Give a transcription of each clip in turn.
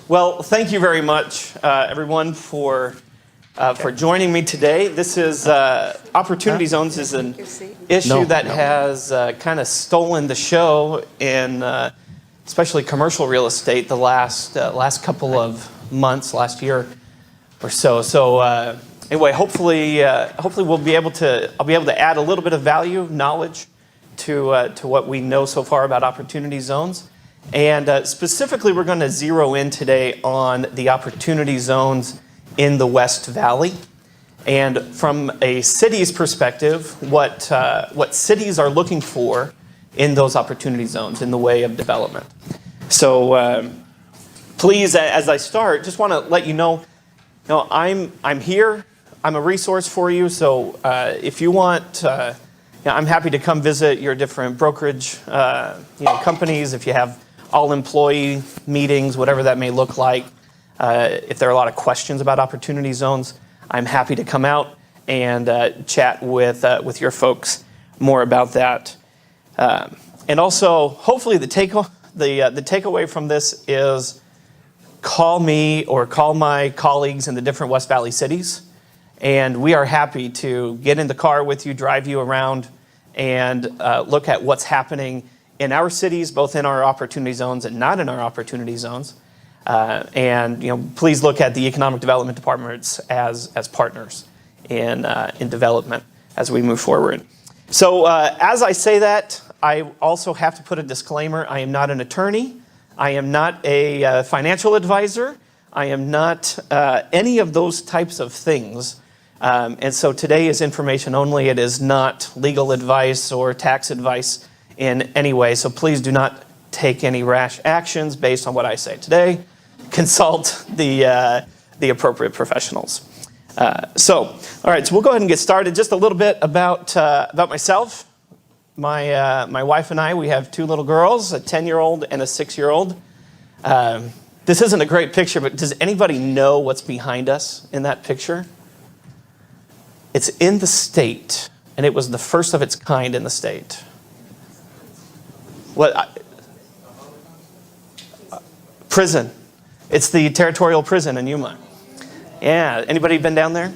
Well, thank you very much, everyone, for joining me today. This is Opportunity Zones is an issue that has kind of stolen the show in especially commercial real estate the last couple of months, last year or so. So anyway, hopefully I'll be able to add a little bit of value, knowledge to what we know so far about Opportunity Zones. And specifically, we're going to zero in today on the Opportunity Zones in the West Valley. And from a city's perspective, what cities are looking for in those Opportunity Zones in the way of development. So please, as I start, just want to let you know, I'm here. I'm a resource for you. So if you want, I'm happy to come visit your different brokerage companies. If you have all-employee meetings, whatever that may look like. If there are a lot of questions about Opportunity Zones, I'm happy to come out and chat with your folks more about that. And also, hopefully, the takeaway from this is call me or call my colleagues in the different West Valley cities, and we are happy to get in the car with you, drive you around, and look at what's happening in our cities, both in our Opportunity Zones and not in our Opportunity Zones. And please look at the Economic Development Departments as partners in development as we move forward. So as I say that, I also have to put a disclaimer. I am not an attorney. I am not a financial advisor. I am not any of those types of things. And so today is information only. It is not legal advice or tax advice in any way. So please do not take any rash actions based on what I say today. Consult the appropriate professionals. All right, so we'll go ahead and get started. Just a little bit about myself. My wife and I, we have two little girls, a 10-year-old and a 6-year-old. This isn't a great picture, but does anybody know what's behind us in that picture? It's in the state, and it was the first of its kind in the state. Prison. It's the territorial prison in Yuma. Yeah, anybody been down there?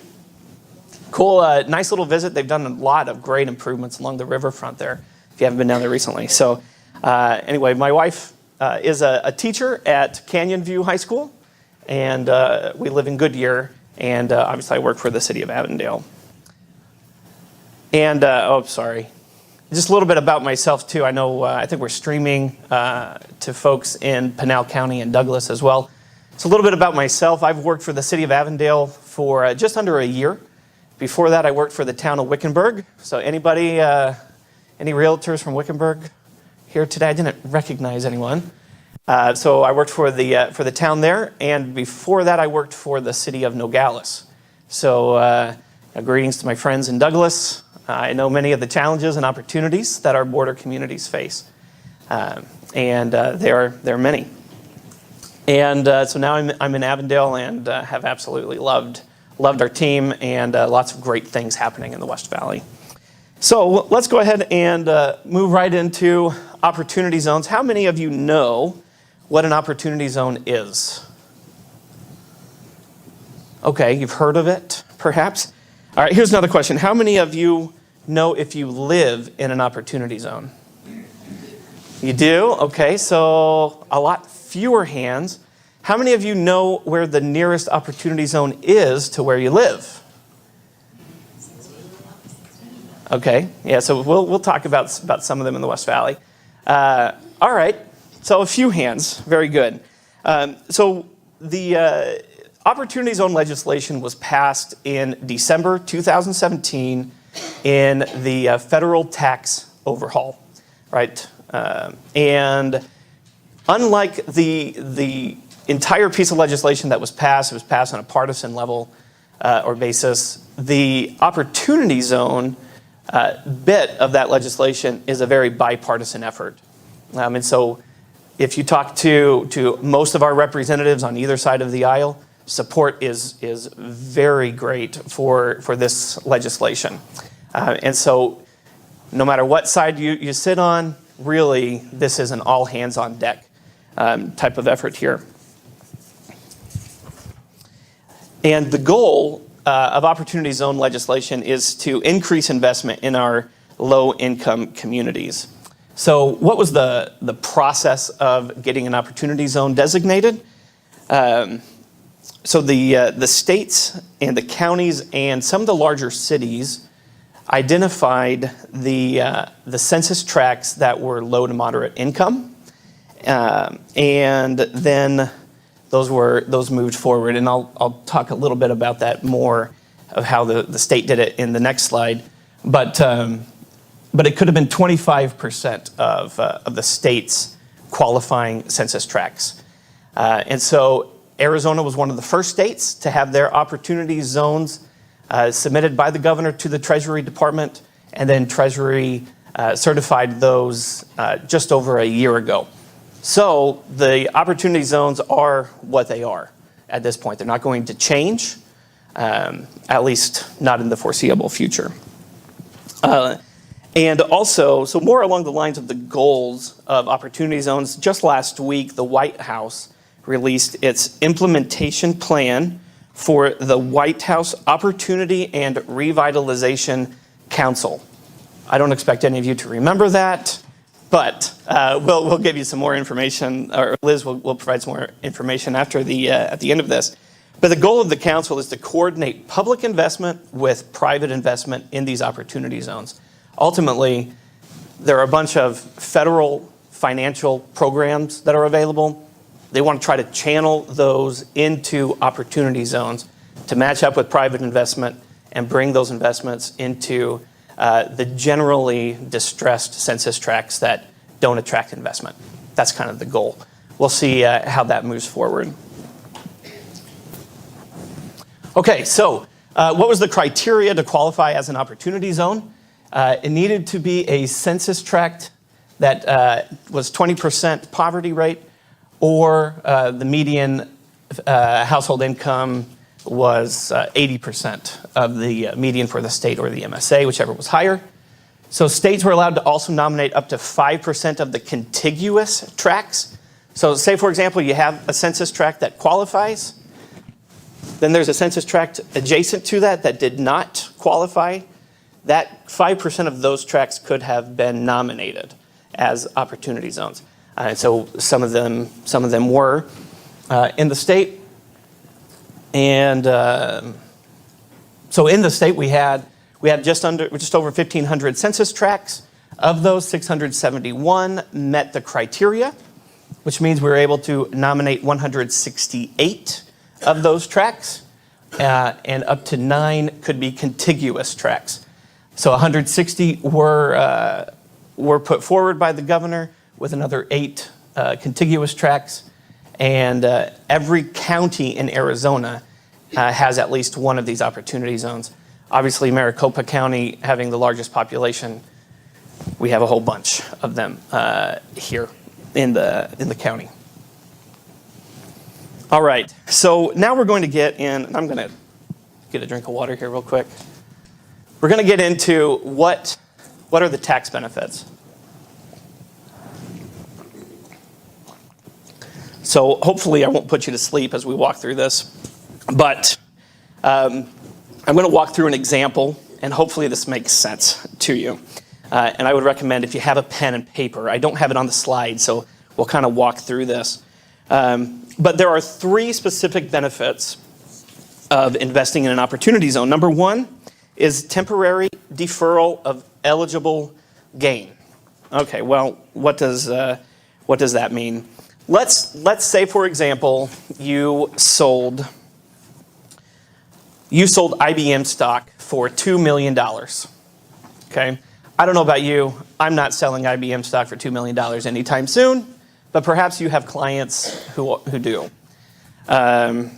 Cool, nice little visit. They've done a lot of great improvements along the riverfront there, if you haven't been down there recently. So anyway, my wife is a teacher at Canyon View High School, and we live in Goodyear, and obviously I work for the city of Avondale. And, sorry. Just a little bit about myself, too. I know, I think we're streaming to folks in Pinal County and Douglas as well. So a little bit about myself. I've worked for the city of Avondale for just under a year. Before that, I worked for the town of Wickenburg. So anybody, any realtors from Wickenburg here today? I didn't recognize anyone. So I worked for the town there. And before that, I worked for the city of Nogales. So greetings to my friends in Douglas. I know many of the challenges and opportunities that our border communities face, and there are many. And so now I'm in Avondale and have absolutely loved our team and lots of great things happening in the West Valley. So let's go ahead and move right into Opportunity Zones. How many of you know what an Opportunity Zone is? Okay, you've heard of it, perhaps. All right, here's another question. How many of you know if you live in an Opportunity Zone? You do? Okay, so a lot fewer hands. How many of you know where the nearest Opportunity Zone is to where you live? Okay, yeah, so we'll talk about some of them in the West Valley. All right, so a few hands, very good. So the Opportunity Zone legislation was passed in December 2017 in the federal tax overhaul, right? And unlike the entire piece of legislation that was passed, it was passed on a partisan level or basis. The Opportunity Zone bit of that legislation is a very bipartisan effort. And so if you talk to most of our representatives on either side of the aisle, support is very great for this legislation. And so no matter what side you sit on, really this is an all hands on deck type of effort here. And the goal of Opportunity Zone legislation is to increase investment in our low-income communities. So what was the process of getting an Opportunity Zone designated? So the states and the counties and some of the larger cities identified the census tracts that were low to moderate income, and then those moved forward. And I'll talk a little bit about that more of how the state did it in the next slide. But it could have been 25% of the state's qualifying census tracts, and so Arizona was one of the first states to have their opportunity zones submitted by the governor to the Treasury Department, and then Treasury certified those just over a year ago. So the opportunity zones are what they are at this point. They're not going to change, at least not in the foreseeable future. And also, so more along the lines of the goals of opportunity zones, just last week the White House released its implementation plan for the White House Opportunity and Revitalization Council. I don't expect any of you to remember that, but we'll give you some more information, or Liz will provide some more information after at the end of this. But the goal of the council is to coordinate public investment with private investment in these opportunity zones. Ultimately, there are a bunch of federal financial programs that are available. They want to try to channel those into opportunity zones to match up with private investment and bring those investments into the generally distressed census tracts that don't attract investment. That's kind of the goal. We'll see how that moves forward. Okay, so what was the criteria to qualify as an opportunity zone? It needed to be a census tract that was 20% poverty rate, or the median household income was 80% of the median for the state or the MSA, whichever was higher. So states were allowed to also nominate up to 5% of the contiguous tracts. So say, for example, you have a census tract that qualifies, then there's a census tract adjacent to that did not qualify. That 5% of those tracts could have been nominated as opportunity zones. And so some of them were in the state. And so in the state we had just over 1,500 census tracts. Of those, 671 met the criteria, which means we were able to nominate 168 of those tracts, and up to 9 could be contiguous tracts. So 160 were put forward by the governor, with another 8 contiguous tracts, and every county in Arizona has at least one of these opportunity zones. Obviously, Maricopa County, having the largest population, we have a whole bunch of them here in the county. All right, so now we're going to get in, and I'm going to get a drink of water here real quick. We're going to get into what are the tax benefits. So hopefully I won't put you to sleep as we walk through this, but I'm going to walk through an example, and hopefully this makes sense to you. And I would recommend if you have a pen and paper, I don't have it on the slide, so we'll kind of walk through this. But there are 3 specific benefits of investing in an opportunity zone. Number 1 is temporary deferral of eligible gain. Okay, well, what does that mean? Let's say, for example, you sold IBM stock for $2 million. Okay, I don't know about you. I'm not selling IBM stock for $2 million anytime soon, but perhaps you have clients who do. And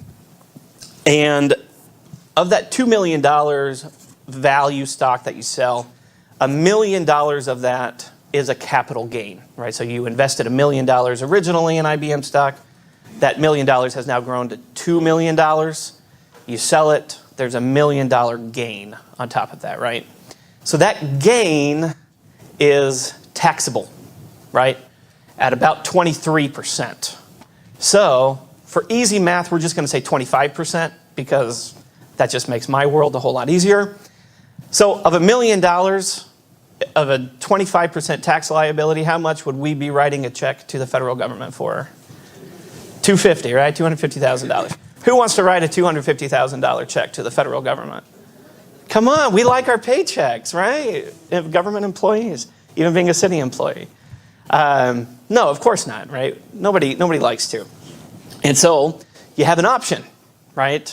of that $2 million value stock that you sell, $1 million of that is a capital gain, right? So you invested $1 million originally in IBM stock. That $1 million has now grown to $2 million. You sell it, there's $1 million gain on top of that, right? So that gain is taxable, right? At about 23%. So For easy math, we're just going to say 25% because that just makes my world a whole lot easier. So of $1 million of a 25% tax liability, how much would we be writing a check to the federal government for? $250, right? $250,000. Who wants to write a $250,000 check to the federal government? Come on, we like our paychecks, right? Government employees, even being a city employee. No, of course not, right? Nobody likes to. And so you have an option, right?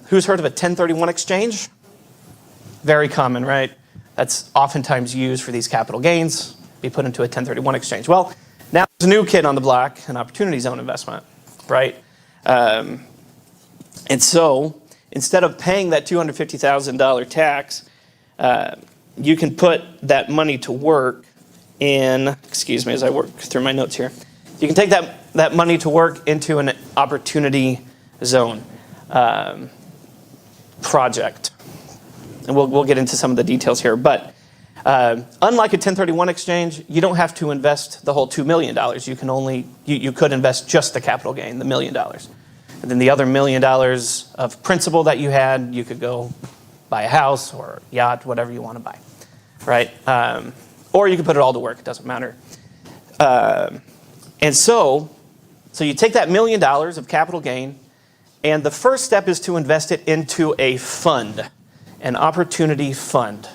Who's heard of a 1031 exchange? Very common, right? That's oftentimes used for these capital gains, be put into a 1031 exchange. Well, now there's a new kid on the block, an opportunity zone investment, right? And so instead of paying that $250,000 tax, you can put that money to work in, excuse me as I work through my notes here. You can take that money to work into an opportunity zone project. And we'll get into some of the details here. But unlike a 1031 exchange, you don't have to invest the whole $2 million. You could invest just the capital gain, the $1 million. And then the other $1 million of principal that you had, you could go buy a house or a yacht, whatever you want to buy, right? Or you could put it all to work. It doesn't matter. And so you take that $1 million of capital gain, and the first step is to invest it into a fund, an opportunity fund.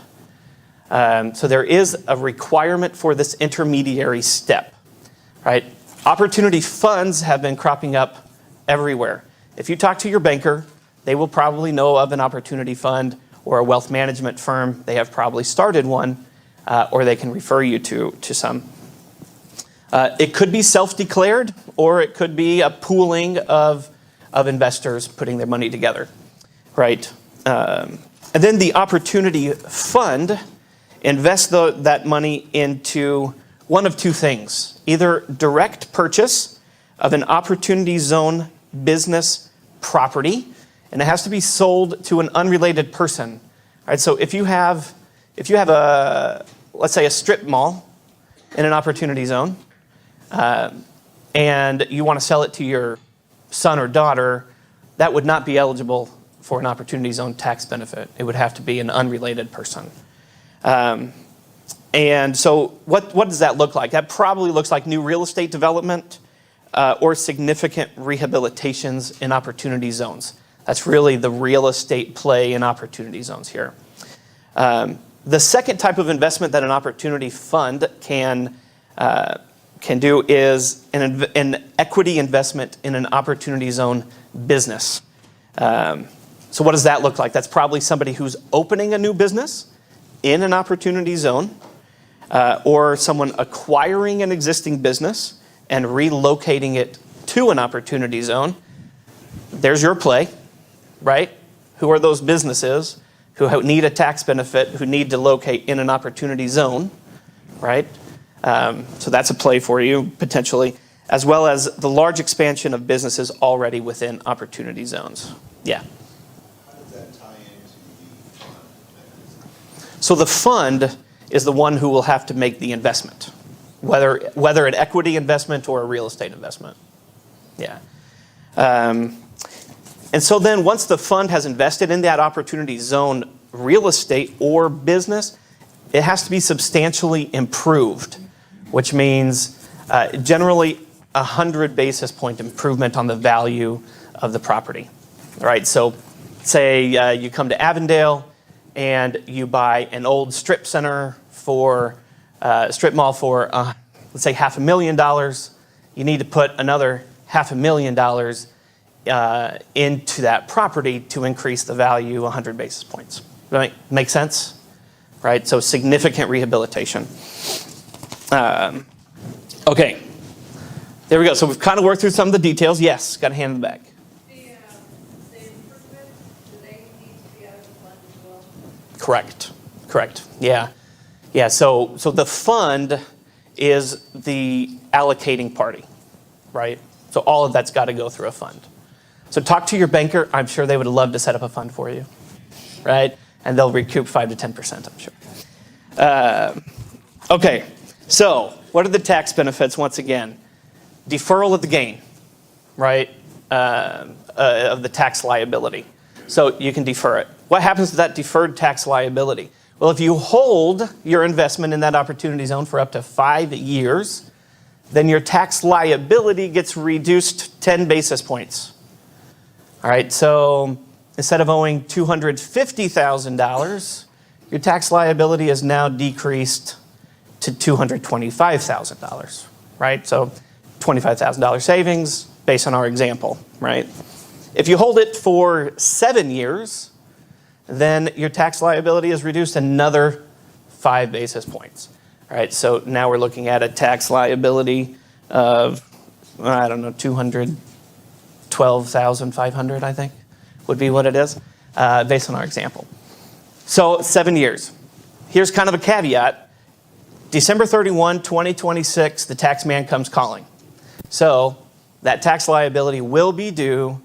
So there is a requirement for this intermediary step, right? Opportunity funds have been cropping up everywhere. If you talk to your banker, they will probably know of an opportunity fund or a wealth management firm. They have probably started one, or they can refer you to some. It could be self-declared, or it could be a pooling of investors putting their money together, right? And then the opportunity fund invests that money into one of two things: either direct purchase of an opportunity zone business property, and it has to be sold to an unrelated person. All right, so if you have a, let's say, a strip mall in an opportunity zone, and you want to sell it to your son or daughter, that would not be eligible for an opportunity zone tax benefit. It would have to be an unrelated person. And so what does that look like? That probably looks like new real estate development or significant rehabilitations in opportunity zones. That's really the real estate play in opportunity zones here. The second type of investment that an opportunity fund can do is an equity investment in an opportunity zone business. So what does that look like? That's probably somebody who's opening a new business in an opportunity zone, or someone acquiring an existing business and relocating it to an opportunity zone. There's your play, right? Who are those businesses who need a tax benefit, who need to locate in an opportunity zone, right? So that's a play for you, potentially, as well as the large expansion of businesses already within opportunity zones. Yeah. How does that tie into the fund mechanism? So the fund is the one who will have to make the investment, whether an equity investment or a real estate investment. Yeah. And so then once the fund has invested in that opportunity zone real estate or business, it has to be substantially improved, which means generally 100 basis point improvement on the value of the property. All right, so say you come to Avondale and you buy an old strip center for strip mall for let's say $500,000. You need to put another $500,000 into that property to increase the value 100 basis points. Does that make sense? Right, so significant rehabilitation. Okay, there we go. So we've kind of worked through some of the details. Yes, got a hand in the back. The improvements, do they need to be out of the fund as well? Correct. Yeah. So the fund is the allocating party, right? So all of that's got to go through a fund. So talk to your banker. I'm sure they would love to set up a fund for you, right? And they'll recoup 5 to 10%, I'm sure. Okay, so what are the tax benefits once again? Deferral of the gain, right, of the tax liability. So you can defer it. What happens to that deferred tax liability? Well, if you hold your investment in that opportunity zone for up to 5 years, then your tax liability gets reduced 10 basis points. All right, so instead of owing $250,000, your tax liability is now decreased to $225,000, right? So $25,000 savings based on our example, right? If you hold it for 7 years, then your tax liability is reduced another 5 basis points. All right, so now we're looking at a tax liability of, I don't know, $212,500, I think, would be what it is, based on our example. So 7 years. Here's kind of a caveat. December 31, 2026, the tax man comes calling. So that tax liability will be due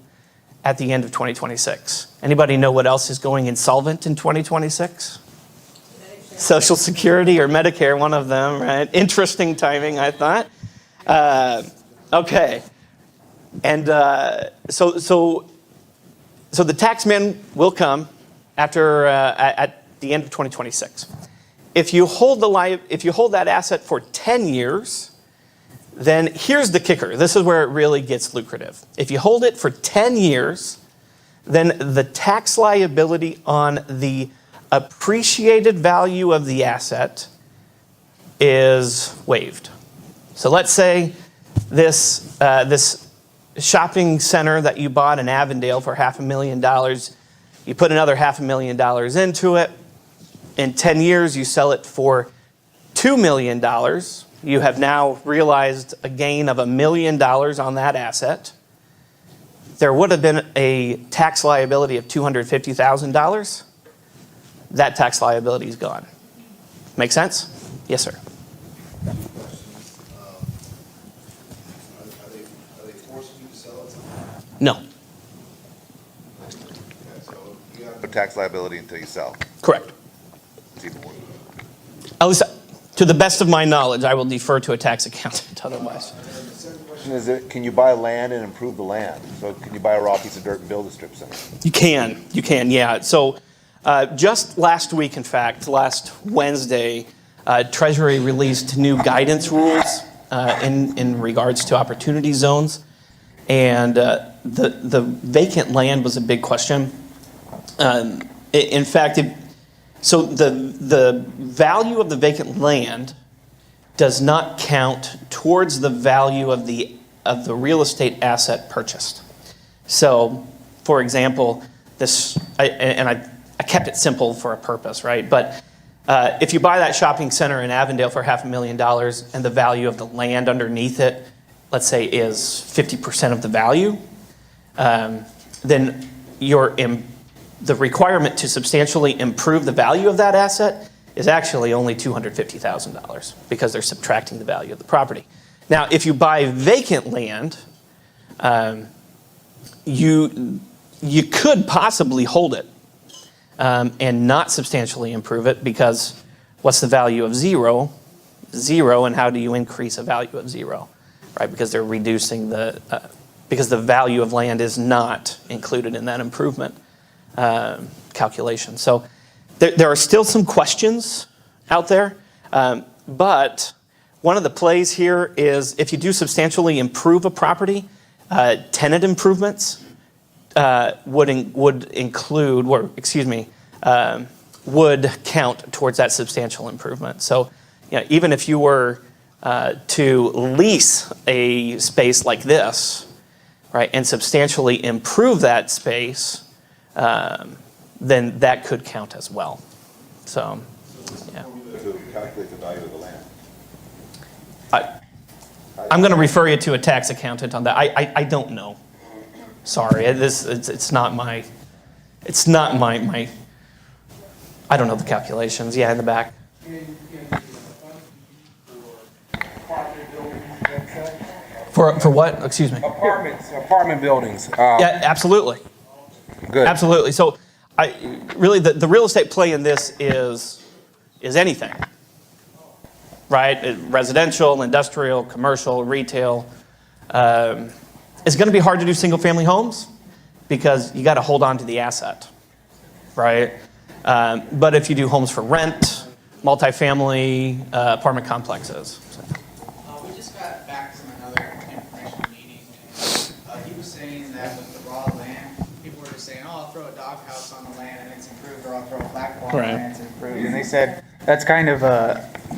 at the end of 2026. Anybody know what else is going insolvent in 2026? Social Security or Medicare, one of them, right? Interesting timing, I thought. Okay. And so the tax man will come after at the end of 2026. If you hold that asset for 10 years, then here's the kicker. This is where it really gets lucrative. If you hold it for 10 years, then the tax liability on the appreciated value of the asset is waived. So let's say this shopping center that you bought in Avondale for $500,000, you put another $500,000 into it. In 10 years, you sell it for $2 million. You have now realized a gain of $1 million on that asset. There would have been a tax liability of $250,000. That tax liability is gone. Make sense? Yes, sir. Are they forcing you to sell it? No. Okay, so you have No tax liability until you sell. Correct. It's even worse. At least, to the best of my knowledge, I will defer to a tax accountant otherwise. Is it, can you buy land and improve the land? So can you buy a raw piece of dirt and build a strip center? You can, yeah. So just last week, in fact, last Wednesday, Treasury released new guidance rules in regards to opportunity zones. And the vacant land was a big question. In fact, so the value of the vacant land does not count towards the value of the real estate asset purchased. So, for example, I kept it simple for a purpose, right? But if you buy that shopping center in Avondale for $500,000 and the value of the land underneath it, let's say, is 50% of the value, then the requirement to substantially improve the value of that asset is actually only $250,000 because they're subtracting the value of the property. Now, if you buy vacant land, you could possibly hold it and not substantially improve it because what's the value of zero? Zero, and how do you increase a value of zero? Right, because they're reducing because the value of land is not included in that improvement calculation. So there are still some questions out there, but one of the plays here is if you do substantially improve a property, tenant improvements would count towards that substantial improvement. So, even if you were to lease a space like this, right, and substantially improve that space, then that could count as well. So, yeah. To calculate the value of the land. I'm going to refer you to a tax accountant on that. I don't know. Sorry, it's not my. I don't know the calculations. Yeah, in the back. For what? Excuse me. Apartment buildings. Yeah, absolutely. Good. Absolutely. So, really, the real estate play in this is anything, right? Residential, industrial, commercial, retail. It's going to be hard to do single-family homes because you got to hold on to the asset, right? But if you do homes for rent, multifamily, apartment complexes. So. We just got back from another information meeting, and he was saying that with the raw land, people were just saying, oh, I'll throw a doghouse on the land and it's improved, or I'll throw a flagpole on the land and it's improved. And they said that's kind of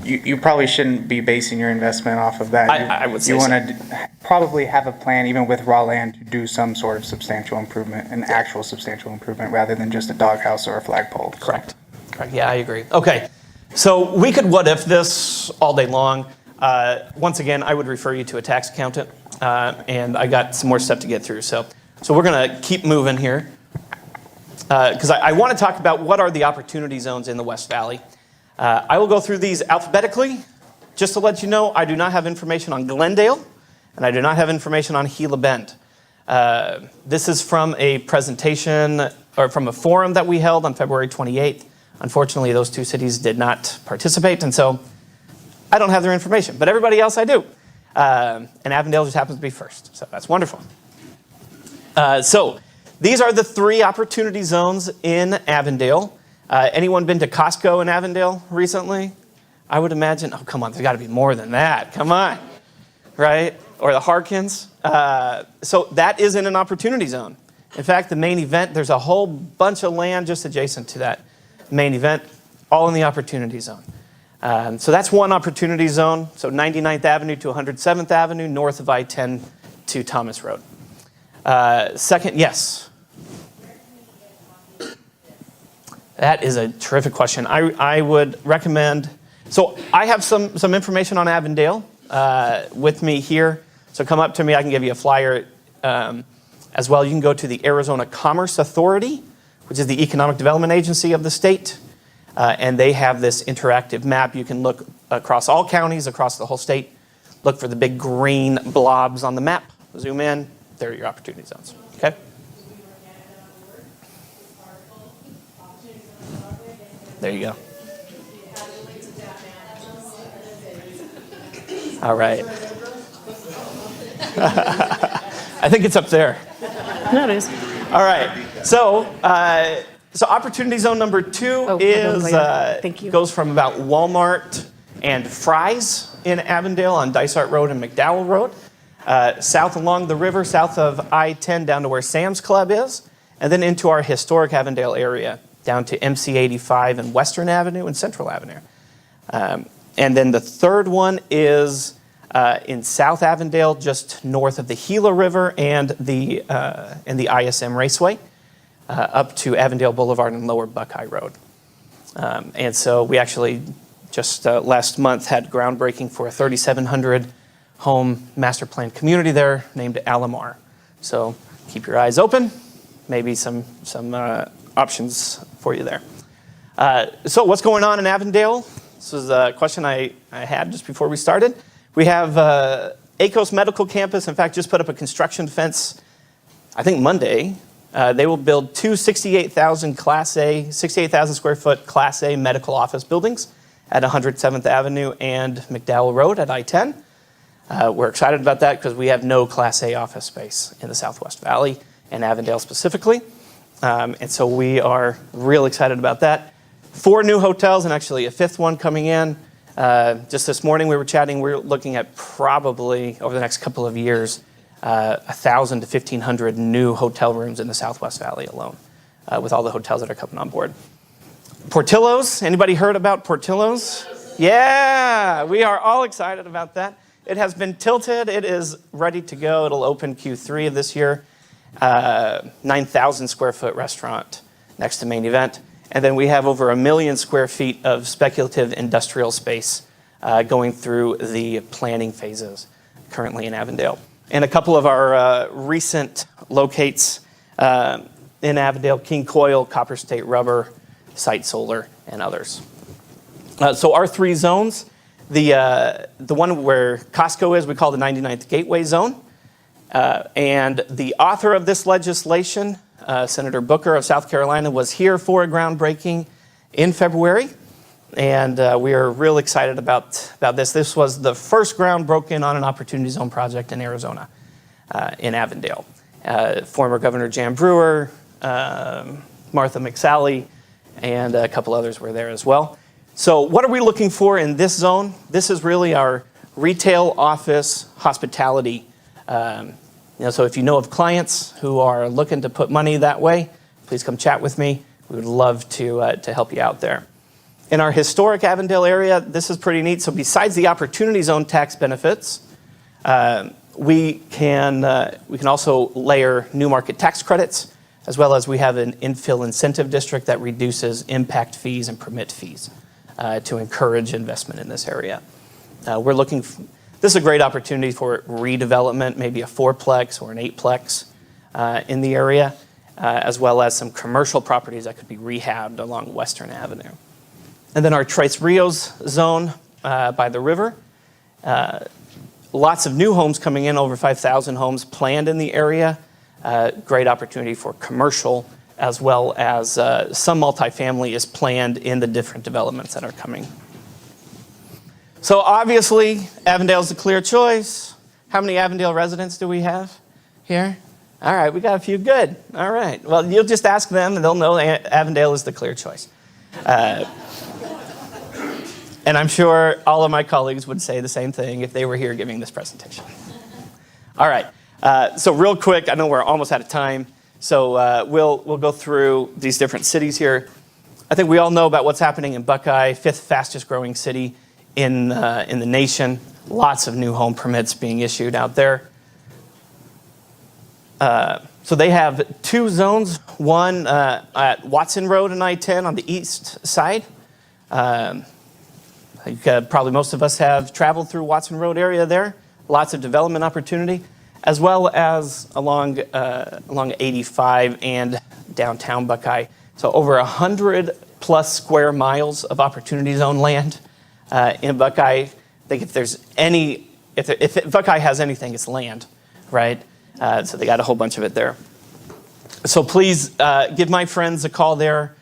you probably shouldn't be basing your investment off of that. I would say you so. want to probably have a plan, even with raw land, to do some sort of substantial improvement, an actual substantial improvement, rather than just a doghouse or a flagpole. Correct. Correct. Yeah, I agree. Okay. So we could what if this all day long. Once again, I would refer you to a tax accountant, and I got some more stuff to get through. So we're going to keep moving here because I want to talk about what are the opportunity zones in the West Valley. I will go through these alphabetically. Just to let you know, I do not have information on Glendale, and I do not have information on Gila Bend. This is from a presentation or from a forum that we held on February 28th. Unfortunately, those two cities did not participate, and so I don't have their information, but everybody else I do. And Avondale just happens to be first, so that's wonderful. So these are the 3 opportunity zones in Avondale. Anyone been to Costco in Avondale recently? I would imagine, oh, come on, there's got to be more than that. Come on, right? Or the Harkins. So that is in an opportunity zone. In fact, the main event, there's a whole bunch of land just adjacent to that main event, all in the opportunity zone. So that's one opportunity zone. So 99th Avenue to 107th Avenue, north of I-10 to Thomas Road. Second, yes. That is a terrific question. I would recommend, so I have some information on Avondale with me here. So come up to me, I can give you a flyer as well. You can go to the Arizona Commerce Authority, which is the economic development agency of the state. And they have this interactive map. You can look across all counties, across the whole state, look for the big green blobs on the map, zoom in, there are your opportunity zones, okay? There you go. All right. I think it's up there. No, it is. All right. So opportunity zone number 2 is Thank you. goes from about Walmart and Fry's in Avondale on Dysart Road and McDowell Road, south along the river, south of I-10 down to where Sam's Club is, and then into our historic Avondale area, down to MC 85 and Western Avenue and Central Avenue. And then the third one is in South Avondale, just north of the Gila River and the ISM Raceway, up to Avondale Boulevard and Lower Buckeye Road. And so we actually just last month had groundbreaking for a 3,700 home master plan community there named Alamar. So keep your eyes open, maybe some options for you there. So what's going on in Avondale? This was a question I had just before we started. We have ACOS Medical Campus, in fact, just put up a construction fence, I think Monday. They will build 2 68,000 square foot Class A medical office buildings at 107th Avenue and McDowell Road at I-10. We're excited about that because we have no Class A office space in the Southwest Valley and Avondale specifically. And so we are real excited about that. 4 new hotels and actually a 5th one coming in. Just this morning we were chatting, we're looking at probably over the next couple of years, 1,000 to 1,500 new hotel rooms in the Southwest Valley alone, with all the hotels that are coming on board. Portillo's, anybody heard about Portillo's? Yeah, we are all excited about that. It has been tilted, it is ready to go. It'll open Q3 of this year. 9,000 square foot restaurant next to main event. And then we have over 1 million square feet of speculative industrial space going through the planning phases currently in Avondale. And a couple of our recent locates in Avondale, King Coil, Copper State Rubber, Site Solar, and others. So our 3 zones, the one where Costco is, we call the 99th Gateway Zone. And the author of this legislation, Senator Booker of South Carolina, was here for a groundbreaking in February. And we are real excited about this. This was the first ground broken on an Opportunity Zone project in Arizona. in Avondale. Former Governor Jan Brewer, Martha McSally, and a couple others were there as well. So what are we looking for in this zone? This is really our retail, office, hospitality. So if you know of clients who are looking to put money that way, please come chat with me. We would love to help you out there. In our historic Avondale area, this is pretty neat. So besides the Opportunity Zone tax benefits, we can also layer new market tax credits, as well as we have an infill incentive district that reduces impact fees and permit fees to encourage investment in this area. This is a great opportunity for redevelopment, maybe a 4-plex or an 8-plex in the area, as well as some commercial properties that could be rehabbed along Western Avenue. And then our Tres Rios zone by the river. Lots of new homes coming in, over 5,000 homes planned in the area. Great opportunity for commercial, as well as some multifamily is planned in the different developments that are coming. So obviously, Avondale's the clear choice. How many Avondale residents do we have here? All right, we got a few. Good. All right. Well, you'll just ask them, and they'll know Avondale is the clear choice. And I'm sure all of my colleagues would say the same thing if they were here giving this presentation. All right. So real quick, I know we're almost out of time, so we'll go through these different cities here. I think we all know about what's happening in Buckeye, 5th fastest growing city in the nation. Lots of new home permits being issued out there. So they have 2 zones, one at Watson Road and I-10 on the east side. Probably most of us have traveled through Watson Road area there. Lots of development opportunity, as well as along 85 and downtown Buckeye. So over 100 plus square miles of opportunity zone land in Buckeye. I think if Buckeye has anything, it's land, right? So they got a whole bunch of it there. So please give my friends a call there.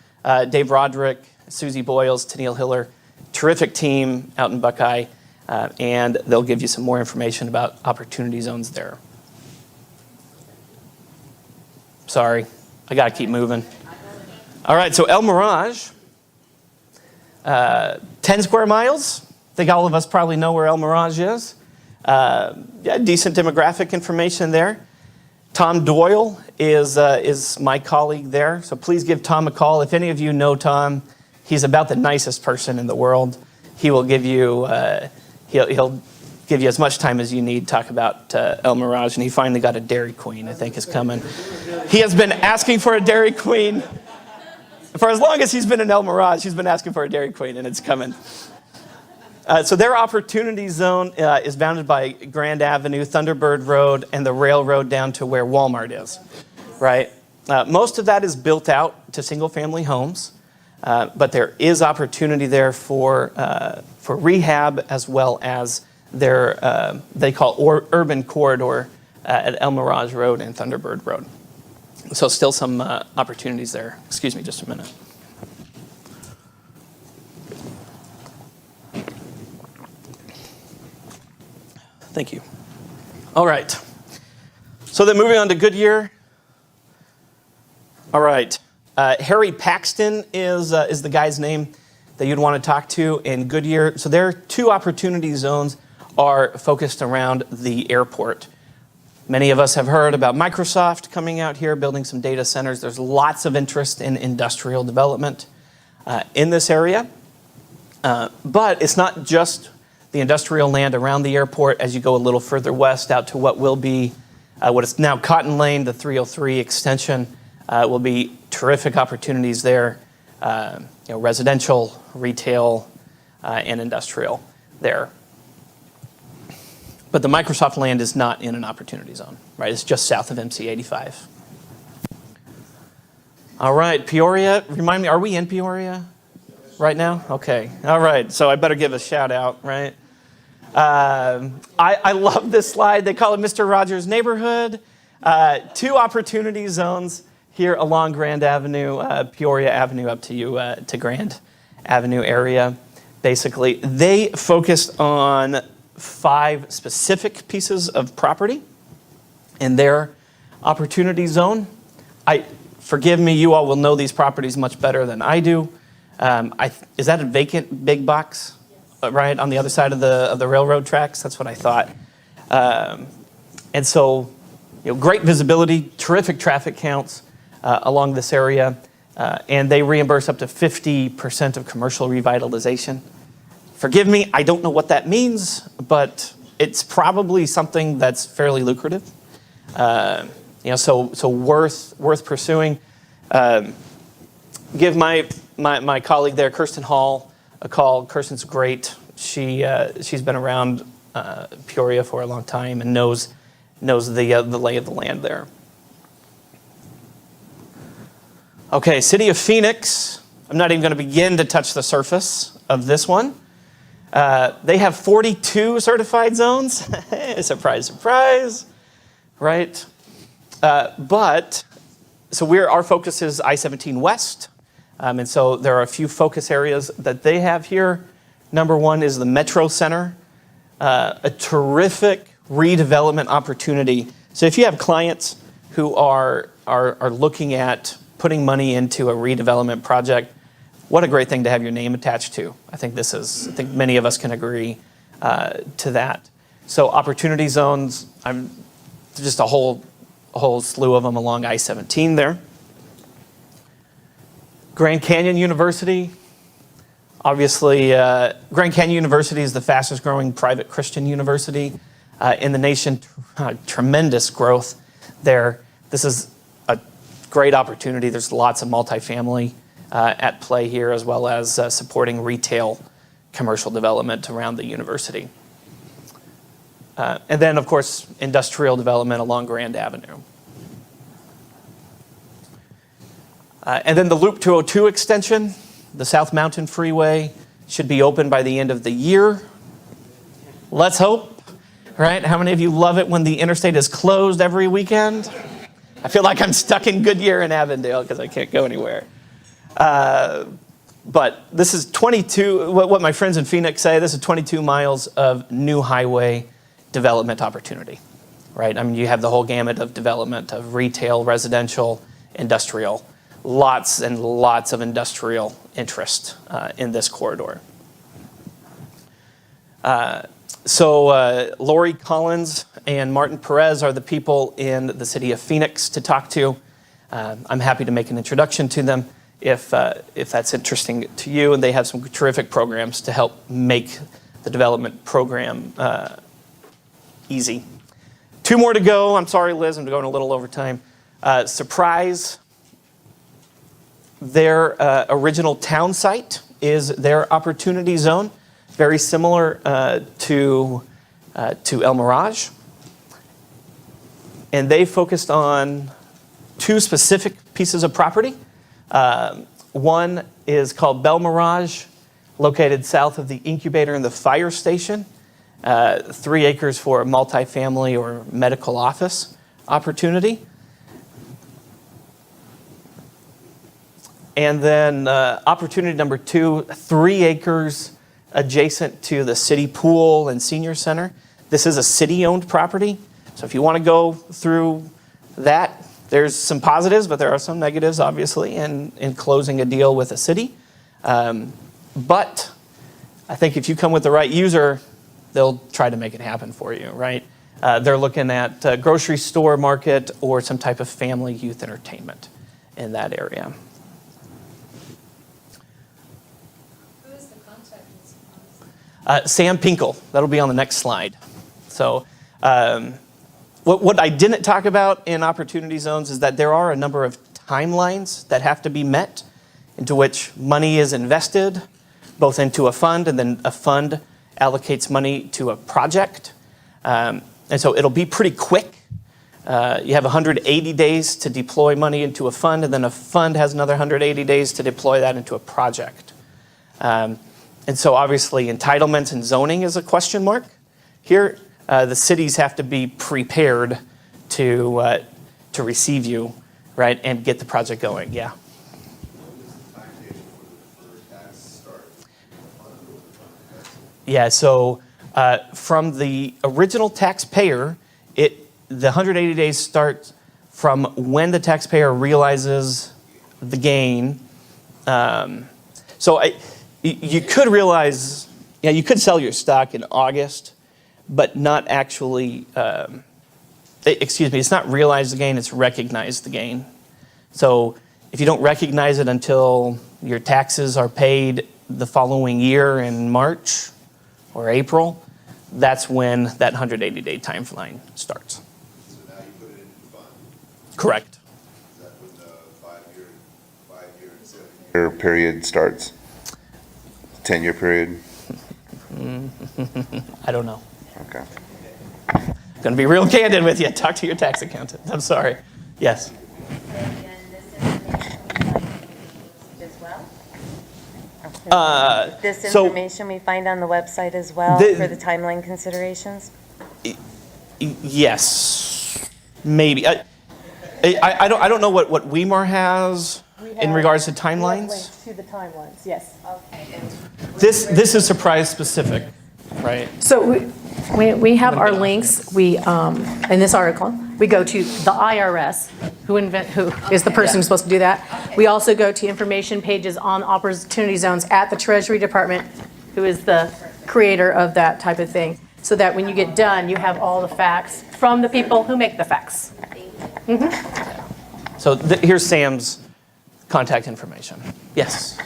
Dave Roderick, Susie Boyles, Tennille Hiller, terrific team out in Buckeye, and they'll give you some more information about opportunity zones there. Sorry, I got to keep moving. All right, so El Mirage, 10 square miles. I think all of us probably know where El Mirage is. Decent demographic information there. Tom Doyle is my colleague there, so please give Tom a call. If any of you know Tom, he's about the nicest person in the world. He will give you, he'll give you as much time as you need to talk about El Mirage, and he finally got a Dairy Queen, I think is coming. He has been asking for a Dairy Queen. For as long as he's been in El Mirage, he's been asking for a Dairy Queen, and it's coming. So their opportunity zone is bounded by Grand Avenue, Thunderbird Road, and the railroad down to where Walmart is, right? Most of that is built out to single-family homes, but there is opportunity there for rehab, as well as their they call urban corridor at El Mirage Road and Thunderbird Road. So still some opportunities there. Excuse me just a minute. Thank you. All right. So then moving on to Goodyear. All right. Harry Paxton is the guy's name that you'd want to talk to in Goodyear. So their 2 opportunity zones are focused around the airport. Many of us have heard about Microsoft coming out here, building some data centers. There's lots of interest in industrial development in this area. But it's not just the industrial land around the airport. As you go a little further west out to what will be what is now Cotton Lane, the 303 extension, will be terrific opportunities there. Residential, retail, and industrial there. But the Microsoft land is not in an opportunity zone, right? It's just south of MC 85. All right, Peoria, remind me, are we in Peoria right now? Okay, all right, so I better give a shout out, right? I love this slide. They call it Mr. Rogers' Neighborhood. 2 opportunity zones here along Grand Avenue, Peoria Avenue up to Grand Avenue area. Basically, they focused on 5 specific pieces of property. in their opportunity zone. Forgive me, you all will know these properties much better than I do. Is that a vacant big box? Yes. Right on the other side of the railroad tracks? That's what I thought. And so, great visibility, terrific traffic counts along this area, and they reimburse up to 50% of commercial revitalization. Forgive me, I don't know what that means, but it's probably something that's fairly lucrative. So worth pursuing. Give my colleague there, Kirsten Hall, a call. Kirsten's great. She's been around Peoria for a long time and knows the lay of the land there. Okay, City of Phoenix. I'm not even going to begin to touch the surface of this one. They have 42 certified zones. Surprise, surprise, right? Our focus is I-17 West, and so there are a few focus areas that they have here. Number one is the Metro Center, a terrific redevelopment opportunity. So if you have clients who are looking at putting money into a redevelopment project, what a great thing to have your name attached to. I think many of us can agree to that. So opportunity zones, just a whole slew of them along I-17 there. Grand Canyon University. Obviously, Grand Canyon University is the fastest growing private Christian university in the nation. Tremendous growth there. This is a great opportunity. There's lots of multifamily at play here, as well as supporting retail commercial development around the university. And then, of course, industrial development along Grand Avenue. And then the Loop 202 extension, the South Mountain Freeway, should be open by the end of the year. Let's hope, right? How many of you love it when the interstate is closed every weekend? I feel like I'm stuck in Goodyear and Avondale because I can't go anywhere. But this is 22, what my friends in Phoenix say, this is 22 miles of new highway development opportunity, right? I mean, you have the whole gamut of development of retail, residential, industrial, lots and lots of industrial interest in this corridor. Lori Collins and Martin Perez are the people in the city of Phoenix to talk to. I'm happy to make an introduction to them if that's interesting to you, and they have some terrific programs to help make the development program easy. Two more to go. I'm sorry, Liz, I'm going a little over time. Surprise, their original town site is their opportunity zone, very similar to El Mirage. And they focused on two specific pieces of property. One is called Bel Mirage, located south of the incubator and the fire station. 3 acres for a multifamily or medical office opportunity. And then opportunity number 2, 3 acres adjacent to the city pool and senior center. This is a city-owned property. So if you want to go through that, there's some positives, but there are some negatives, obviously, in closing a deal with a city. But I think if you come with the right user, they'll try to make it happen for you, right? They're looking at a grocery store market or some type of family youth entertainment in that area. Who is the contact person? Sam Pinkel, that'll be on the next slide. So what I didn't talk about in opportunity zones is that there are a number of timelines that have to be met into which money is invested, both into a fund, and then a fund allocates money to a project. And so it'll be pretty quick. You have 180 days to deploy money into a fund, and then a fund has another 180 days to deploy that into a project. And so obviously entitlements and zoning is a question mark. Here, the cities have to be prepared to receive you, right, and get the project going, yeah. Yeah, so from the original taxpayer, the 180 days start from when the taxpayer realizes the gain. You could realize, you could sell your stock in August, but not actually, it's not realize the gain, it's recognize the gain. So if you don't recognize it until your taxes are paid the following year in March or April, that's when that 180-day timeline starts. So now you put it into the fund. Correct. Is that when the five-year and 7-year Period starts? 10-year period? I don't know. Okay. Going to be real candid with you. Talk to your tax accountant. I'm sorry. Yes. This So- information we find on the website as well The- for the timeline considerations? Yes. Maybe. I don't know what Weimar has in regards to timelines. To the timelines, yes. This is surprise specific, right? So we have our links, in this article, we go to the IRS, who is the person who's supposed to do that. We also go to information pages on opportunity zones at the Treasury Department, who is the creator of that type of thing, so that when you get done, you have all the facts from the people who make the facts. So here's Sam's contact information. Yes, You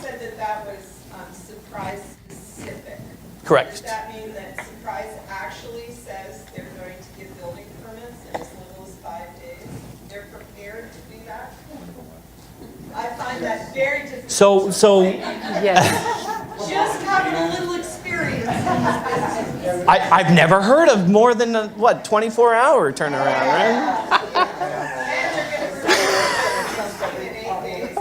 said that that was surprise specific. Does correct. that mean that surprise actually says they're going to give building permits in as little as 5 days? They're prepared to do that? I find that very difficult. So Yes. Just having a little experience. I've never heard of more than a 24-hour turnaround, right? And they're going to something in 8 days.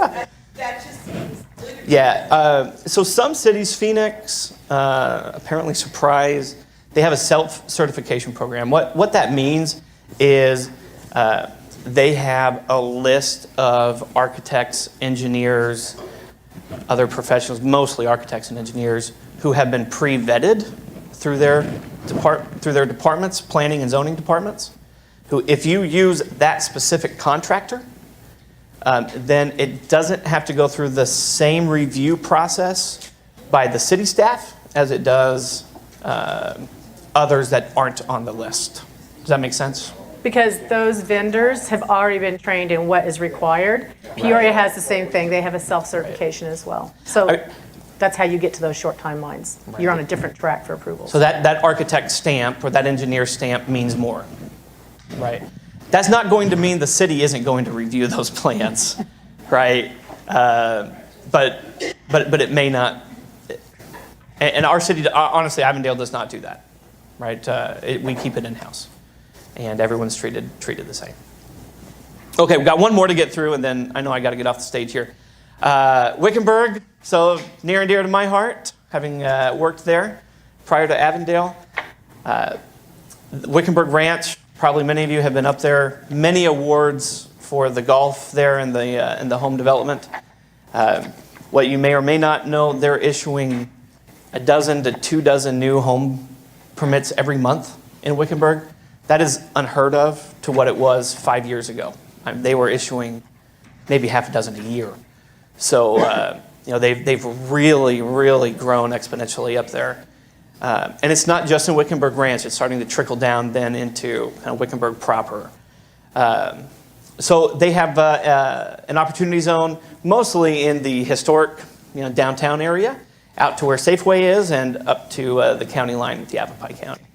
That just seems ludicrous. Yeah. So some cities, Phoenix, apparently Surprise, they have a self-certification program. What that means is they have a list of architects, engineers, other professionals, mostly architects and engineers, who have been pre-vetted through their departments, planning and zoning departments, who, if you use that specific contractor, then it doesn't have to go through the same review process by the city staff as it does others that aren't on the list. Does that make sense? Because those vendors have already been trained in what is required. Peoria has the same thing. They have a self-certification as well. So that's how you get to those short timelines. You're on a different track for approvals. So that architect stamp or that engineer stamp means more, right? That's not going to mean the city isn't going to review those plans, right? But it may not. And our city, honestly, Avondale does not do that, right? We keep it in-house, and everyone's treated the same. Okay, we've got one more to get through, and then I know I got to get off the stage here. Wickenburg, so near and dear to my heart, having worked there prior to Avondale. Wickenburg Ranch, probably many of you have been up there. Many awards for the golf there and the home development. What you may or may not know, they're issuing a dozen to 2 dozen new home permits every month in Wickenburg. That is unheard of to what it was 5 years ago. They were issuing maybe half a dozen a year. So they've really, really grown exponentially up there. And it's not just in Wickenburg Ranch. It's starting to trickle down then into kind of Wickenburg proper. So they have an opportunity zone mostly in the historic downtown area, out to where Safeway is and up to the county line with Yavapai County.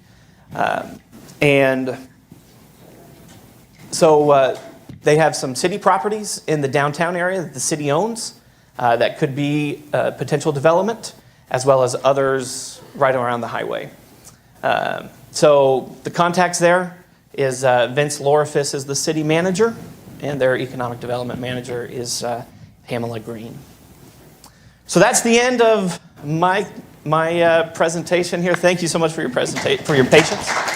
And so they have some city properties in the downtown area that the city owns that could be potential development, as well as others right around the highway. So the contacts there is Vince Lorifis is the city manager, and their economic development manager is Pamela Green. So that's the end of my presentation here. Thank you so much for your patience.